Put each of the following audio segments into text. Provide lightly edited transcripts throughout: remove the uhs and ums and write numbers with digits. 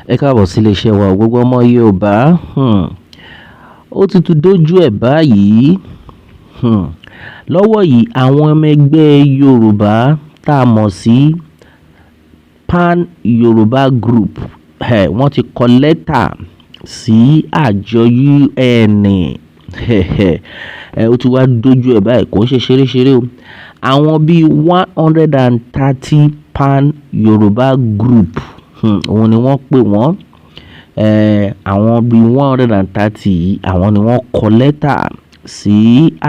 Ẹ káàbọ̀ sí iléeṣẹ́ wa gbogbo ọmọ Yorùbá. Ó ti tún dójú ẹ̀ báyìí. Lọ́wọ́ yìí àwọn ọmọ ẹgbẹ́ Yorùbá tá a mọ̀ sí Pan Yoruba Group wọ́n ti kọ lẹ́tà sí àjọ UN. Ó ti wá dójú ẹ̀ báyìí, kò ń ṣe ṣeréṣeré o. Àwọn bíi 130 Pan Yoruba Group òun ni wọ́n pè wọ́n. Àwọn bíi 130 yìí àwọn ni wọ́n kọ lẹ́tà sí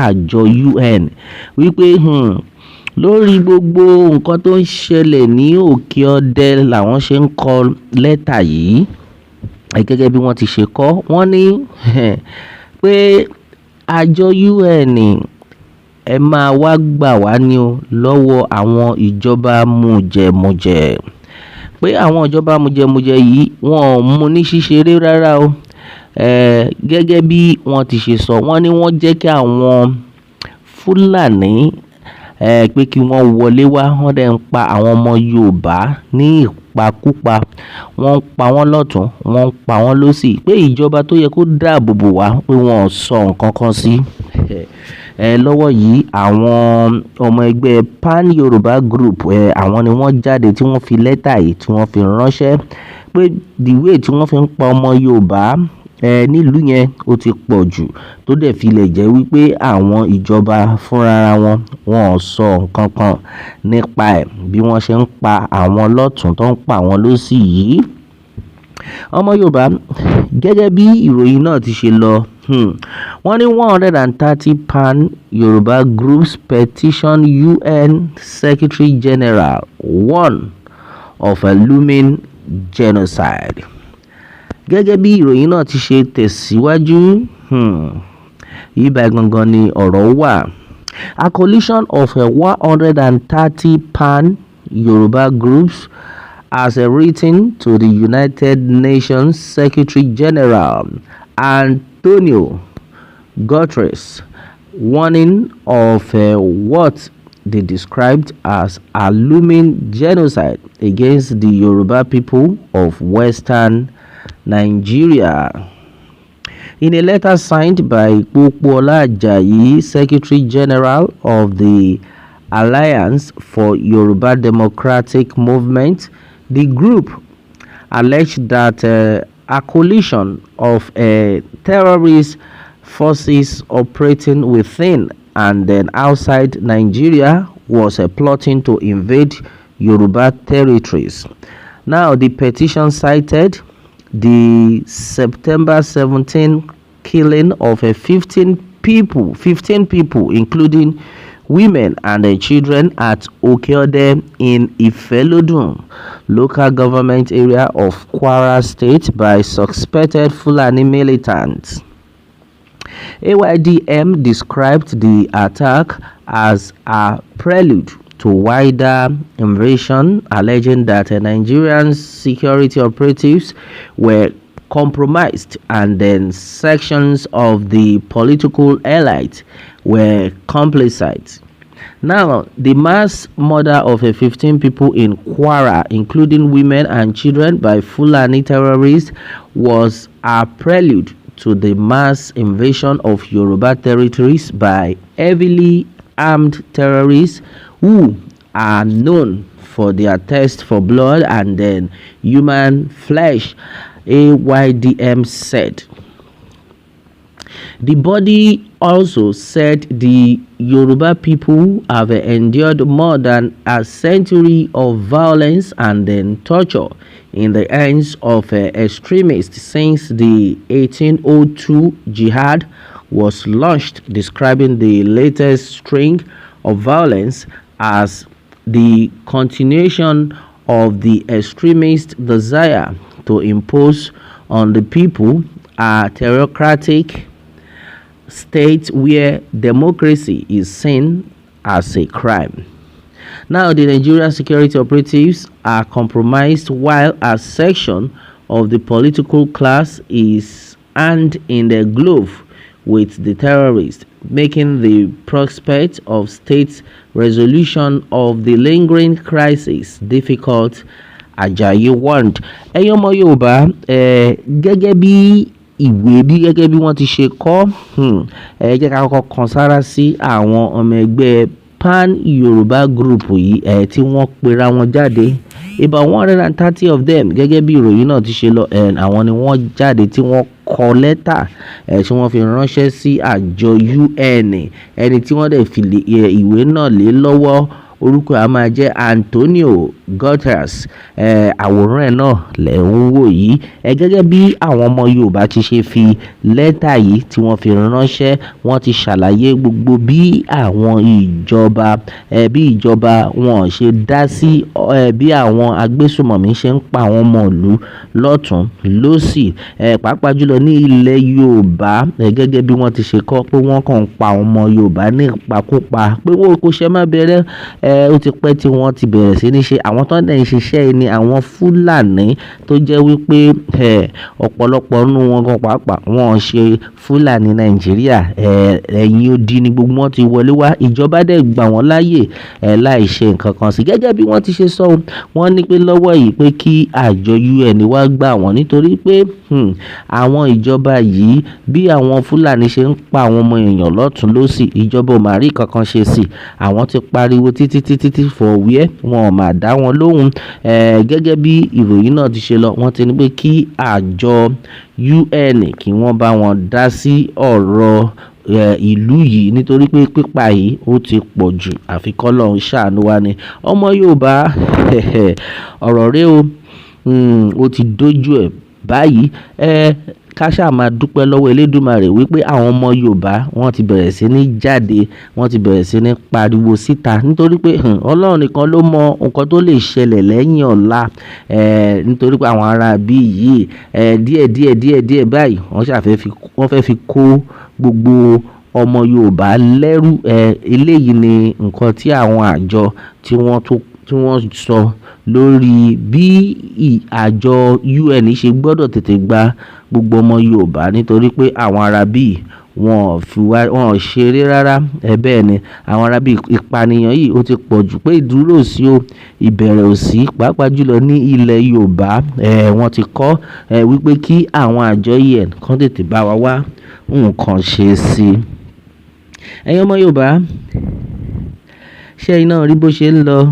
àjọ UN wípé lórí gbogbo nǹkan tó ń ṣẹlẹ̀ ní òkè ọdẹ làwọn ṣe ń kọ lẹ́tà yìí. Gẹ́gẹ́ bí wọ́n ti ṣe kọ, wọ́n ní pé àjọ UN ẹ máa wá gbà wá ní o lọ́wọ́ àwọn ìjọba mujẹmujẹ. Pé àwọn ìjọba mujẹmujẹ yìí wọn ò mú ní ṣíṣeré rárá o. Gẹ́gẹ́ bí wọ́n ti ṣe sọ, wọ́n ní wọ́n jẹ́ kí àwọn Fúlàní pé kí wọ́n wọlé wá, wọ́n dẹ̀ ń pa àwọn ọmọ Yorùbá ní ìpakúpa. Wọ́n ń pa wọ́n lọ́tùn, wọ́n ń pa wọ́n lósì. Pé ìjọba tó yẹ kó dáàbò bò wá pé wọn ò sọ nǹkan kan sí. Lọ́wọ́ yìí àwọn ọmọ ẹgbẹ́ Pan Yoruba Group àwọn ni wọ́n jáde tí wọ́n fi lẹ́tà yìí tí wọ́n fi ránṣẹ́ pé the way tí wọ́n fi ń pa ọmọ Yorùbá nílùú yẹn ó ti pọ̀ jù, tó dẹ̀ fi lè jẹ́ wípé àwọn ìjọba fúnra wọn ò sọ nǹkan kan nípa ẹ̀ bí wọ́n ṣe ń pa àwọn lọ́tùn tó ń pa àwọn lósì yìí. Ọmọ Yorùbá, gẹ́gẹ́ bí ìròyìn náà ti ṣe lọ, wọ́n ní 130 Pan Yoruba Groups petition UN Secretary General warn of a looming genocide. Gẹ́gẹ́ bí ìròyìn náà ti ṣe tẹ̀síwájú, ibà gangan ni ọ̀rọ̀ wà. A coalition of 130 Pan Yoruba Groups has written to the United Nations Secretary General Antonio Guterres, warning of what they described as a looming genocide against the Yoruba people of Western Nigeria. In a letter signed by Popoola Ajayi, Secretary General of the Alliance for Yoruba Democratic Movement, the group alleged that a coalition of terrorist forces operating within and then outside Nigeria was plotting to invade Yoruba territories. Now, the petition cited the September 17 killing of 15 people, including women and children at Okeode in Ifelodun, local government area of Kwara State, by suspected Fulani militants. AYDM described the attack as a prelude to wider invasion, alleging that Nigerian security operatives were compromised and then sections of the political elite were complicit. Now, the mass murder of 15 people in Kwara, including women and children, by Fulani terrorists was a prelude to the mass invasion of Yoruba territories by heavily armed terrorists who are known for their thirst for blood and then human flesh, AYDM said. The body also said the Yoruba people have endured more than a century of violence and then torture in the hands of extremists since the 1802 jihad was launched, describing the latest string of violence as the continuation of the extremist desire to impose on the people a theocratic state where democracy is seen as a crime. Now, the Nigerian security operatives are compromised while a section of the political class is hand in the glove with the terrorists, making the prospect of state resolution of the lingering crisis difficult Ajayi warned. Ẹ̀yin ọmọ Yorùbá, gẹ́gẹ́ bí ìwé gẹ́gẹ́ bí wọ́n ti ṣe kọ, ẹ jẹ́ ká kọ́kọ́ kan sára sí àwọn ọmọ ẹgbẹ́ Pan Yoruba group yìí tí wọ́n pera wọn jáde. About 130 of them, gẹ́gẹ́ bí ìròyìn náà ti ṣe lọ, àwọn ni wọ́n jáde tí wọ́n kọ lẹ́tà tí wọ́n fi ránṣẹ́ sí àjọ UN. Ẹni tí wọ́n dẹ̀ fi ìwé náà lé lọ́wọ́, orúkọ a máa jẹ́ Antonio Guterres. Àwòrán ẹ̀ náà lẹ̀ ń wò yìí. Gẹ́gẹ́ bí àwọn ọmọ Yorùbá ti ṣe fi lẹ́tà yìí tí wọ́n fi ránṣẹ́, wọ́n ti ṣàlàyé gbogbo bí àwọn ìjọba wọn ṣe dá sí bí àwọn agbésùmọ̀mí ṣe ń pa àwọn ọmọ ìlú lọ́tún lósì, pàápàá jùlọ ní ilẹ̀ Yorùbá. Gẹ́gẹ́ bí wọ́n ti ṣe kọ pé wọ́n kàn ń pa àwọn ọmọ Yorùbá ní ìpakúpa, pé wọ́n kò ṣe má bẹ̀rẹ̀, ó ti pẹ́ tí wọ́n ti bẹ̀rẹ̀ sí ní ṣe. Àwọn tó ń dẹ̀ ń ṣiṣẹ́ ni àwọn Fúlàní tó jẹ́ wípé ọ̀pọ̀lọpọ̀ nínú wọn gan pàápàá wọn ṣe Fúlàní Nàìjíríà. Ẹ̀yìn odi ni gbogbo wọn ti wọlé wá, ìjọba dẹ̀ gbà wọ́n láàyè láì ṣe nǹkan kan sí. Gẹ́gẹ́ bí wọ́n ti ṣe sọ, wọ́n ní pé lọ́wọ́ yìí pé kí àjọ UN wá gbà wọ́n, nítorí pé àwọn ìjọba yìí bí àwọn Fúlàní ṣe ń pa àwọn ọmọ èèyàn lọ́tún lósì, ìjọba ò máa rí kankan ṣe sí. Àwọn ti pariwo títí fọ̀wíẹ́, wọn ò máa dá wọn lóhùn. Gẹ́gẹ́ bí ìròyìn náà ti ṣe lọ, wọ́n ti ní pé kí àjọ UN kí wọ́n bá wọn dá sí ọ̀rọ̀ ìlú yìí, nítorí pé pípa yìí ó ti pọ̀ jù, àfi k'Ọlọ́run ṣàánú wa ni. Ọmọ Yorùbá, ọ̀rọ̀ rẹ o, ó ti dójú ẹ̀ báyìí. Ká ṣáà máa dúpẹ́ lọ́wọ́ Elédùmarè wípé àwọn ọmọ Yorùbá wọ́n ti bẹ̀rẹ̀ sí ní jáde, wọ́n ti bẹ̀rẹ̀ sí ní pariwo síta, nítorí pé Ọlọ́run nìkan ló mọ nǹkan tó lè ṣẹlẹ̀ lẹ́yìn ọ̀la. Nítorí pé àwọn ará bí yìí díẹ̀ báyìí wọ́n fẹ́ fi kó gbogbo ọmọ Yorùbá lẹ́rú. Eléyìí ni nǹkan tí àwọn àjọ tí wọ́n sọ lórí bí àjọ UN ṣe gbọ́dọ̀ tètè gba gbogbo ọmọ Yorùbá, nítorí pé àwọn ará bí wọn ò ṣeré rárá. Bẹ́ẹ̀ ni àwọn ará bí ìpànìyàn yìí ó ti pọ̀ jù, pé ìdúró ò sí o, ìbẹ̀rẹ̀ ò sí, pàápàá jùlọ ní ilẹ̀ Yorùbá. Wọ́n ti kọ́ wípé kí àwọn àjọ UN kan tètè bá wa wá nǹkan ṣe sí. Ẹ̀yin ọmọ Yorùbá, ṣé ẹ̀yin náà rí bó ṣe ń lọ?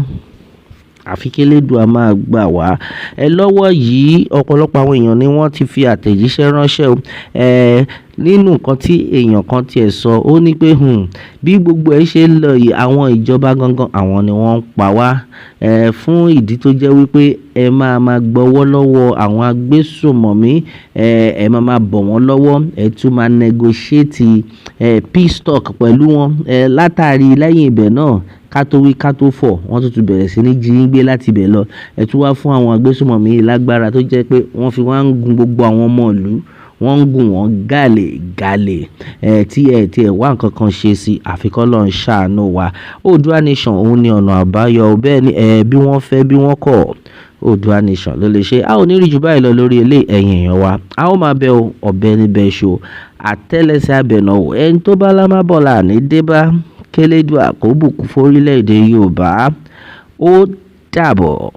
Àfi kí Elédùà máa gbà wá. Lọ́wọ́ yìí ọ̀pọ̀lọpọ̀ àwọn èèyàn ni wọ́n ti fi àtẹ̀jíṣẹ́ ránṣẹ́ o. Nínú nǹkan tí èèyàn kan tiẹ̀ sọ, ó ní pé bí gbogbo ẹ̀ ṣe ń lọ yìí, àwọn ìjọba gangan àwọn ni wọ́n ń pa wá, fún ìdí tó jẹ́ wípé ẹ máa gbọ́wọ́ lọ́wọ́ àwọn agbésùmọ̀mí, ẹ máa bọ̀ wọ́n lọ́wọ́, ẹ tún máa negotiate peace talk pẹ̀lú wọn. Látàrí lẹ́yìn ibẹ̀ náà, ká tó wí ká tó fọ̀, wọ́n tún bẹ̀rẹ̀ sí ní jí gbé láti ibẹ̀ lọ. Ẹ tún wá fún àwọn agbésùmọ̀mí lágbára tó jẹ́ pé wọ́n fi wá ń gun gbogbo àwọn ọmọ ìlú, wọ́n ń gùn wọ́n gàlè tí ẹ wá nǹkan kan ṣe sí, àfi k'Ọlọ́run ṣàánú wa. Oòduà nation òun ni ọ̀nà àbáyọ. Bẹ́ẹ̀ ni bí wọ́n fẹ́ bí wọ́n kọ̀, Oòduà nation ló lè ṣe. A ò ní rí jù báyìí lọ lórí ẹ̀yin èèyàn wa. A ó máa bẹ ọ̀bẹ níbẹ̀ ṣo, àtẹ́lẹsẹ̀ abẹ̀nàwó, ẹni tó bá lámábọ̀là ní débá. K'Elédùà kó bùkún fórílẹ̀-èdè Yorùbá. Ó dàbọ̀.